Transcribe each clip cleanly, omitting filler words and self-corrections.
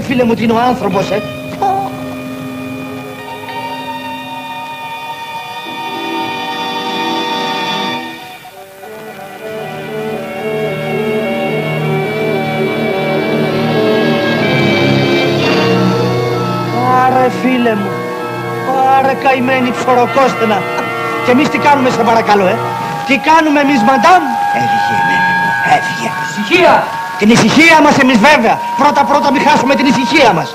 Άσε φίλε μου τι είναι ο άνθρωπος, Άρε φίλε μου, άρε καημένη ψωροκόστενα. Και εμείς τι κάνουμε σε παρακαλώ, τι κάνουμε εμείς μαντάμ? Έφυγε. Ησυχία! Την ησυχία μας εμείς βέβαια. Πρώτα μην χάσουμε την ησυχία μας.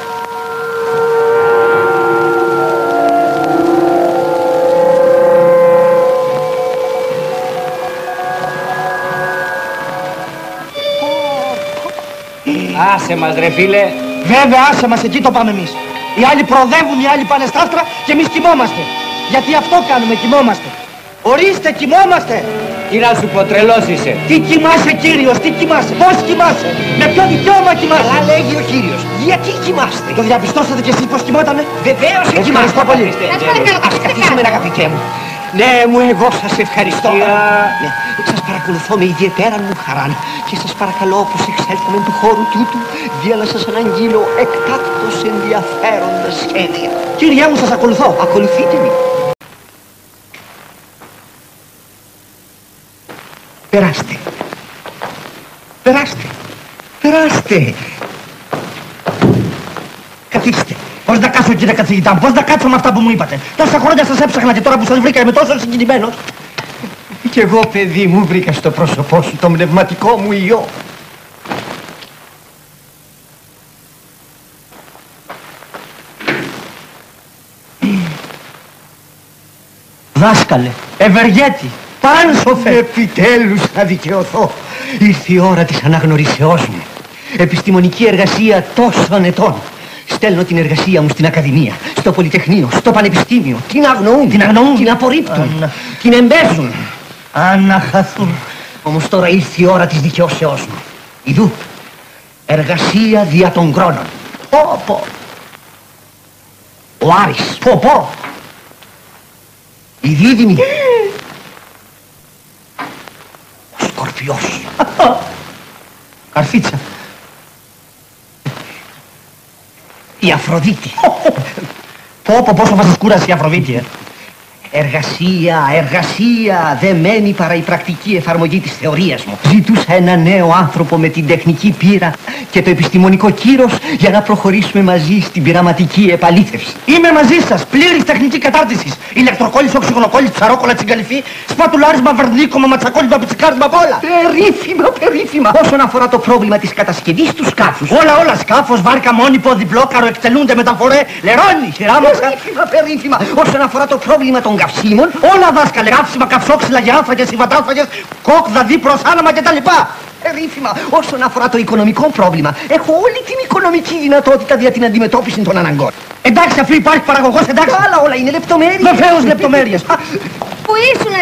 Άσε μας ρε φίλε. Βέβαια άσε μας, εκεί το πάμε εμείς. Οι άλλοι προοδεύουν, οι άλλοι πάνε στα άστρα και εμείς κοιμόμαστε. Γιατί αυτό κάνουμε, κοιμόμαστε. Ορίστε, κοιμόμαστε. Τι να σου πω, τρελός είσαι. Τι κοιμάσαι κύριος, τι κοιμάσαι, πώς κοιμάσαι, με ποιο δικαίωμα κοιμάσαι? Καλά λέγει ο κύριος. Γιατί κοιμάστε? Το διαπιστώσατε κι εσείς πως κοιμότανε? Βεβαίως κοιμάστε. Ευχαριστώ πολύ. Ας καθίσουμε αγαπητέ μου. Ναι, εγώ σας ευχαριστώ. Ναι, σας παρακολουθώ με ιδιαίτερα μου χαρά και σας παρακαλώ όπως εξέλθαμε του χώρου τούτου για να σας αναγγείλω εκτάκτως ενδιαφέροντα σχέδια. Κύριέ μου, σας ακολουθώ. Ακολουθείτε με. Περάστε. Περάστε. Περάστε. Καθίστε. Πώς να κάτσω κύριε καθηγητά μου, πώς να κάτσω με αυτά που μου είπατε? Τόσα χρόνια σας έψαχνα και τώρα που σας βρήκα είμαι τόσο συγκινημένος. Κι εγώ παιδί μου βρήκα στο πρόσωπό σου το πνευματικό μου ιό. Δάσκαλε, ευεργέτη, πάνσοφε. Επιτέλους θα δικαιωθώ. Ήρθε η ώρα της αναγνωρίσεώς μου. Επιστημονική εργασία τόσων ετών. Στέλνω την εργασία μου στην Ακαδημία, στο Πολυτεχνείο, στο Πανεπιστήμιο. Την αγνοούν, την απορρίπτουν, την εμπέζουν. Αναχαθούν. Όμως τώρα ήρθε η ώρα της δικαιώσεώς μου. Ιδού, εργασία δια των χρόνων. Πω. Ο Άρης. Πω. Η Δίδυμη. Ο Σκορπιός. Καρφίτσα. Η Αφροδίτη. Πω, πόσο μας κούρασε η Αφροδίτη, Εργασία, δεν μένει παρά η πρακτική εφαρμογή της θεωρίας μου. Ζητούσα ένα νέο άνθρωπο με την τεχνική πείρα και το επιστημονικό κύρος για να προχωρήσουμε μαζί στην πειραματική επαλήθευση. Είμαι μαζί σας, πλήρης τεχνική κατάρτισης. Ηλεκτροκόλληση, οξυγονοκόλληση, ψαρόκολα, τσιγκαλυφή, σπατουλάρισμα, βερνίκωμα, ματσακόλλημα, πιτσικάρισμα, απ' όλα. Περίφημα. Όσον αφορά το πρόβλημα της κατασκευής του σκάφους. Όλα, σκάφος, βάρκα, μόνιπο, διπλόκαρο, εκτελούνται μεταφορέ, λερώνει, χειράμαξα. Περίφημα. Όσον αφορά το πρόβλημα των καυσίμων. Όλα δάσκαλε, καύσιμα, καυσόξυλα, γεράφαγες, υβατάφαγες, κόκ, δαδί, προσάναμα κτλ. Περίφημα. Όσον αφορά το οικονομικό πρόβλημα, έχω όλη την οικονομική δυνατότητα για την αντιμετώπιση των αναγκών. Εντάξει, αφού υπάρχει παραγωγός, εντάξει. Αλλά όλα είναι λεπτομέρειες. Βεβαίως λεπτομέρειες. Πού ήσουν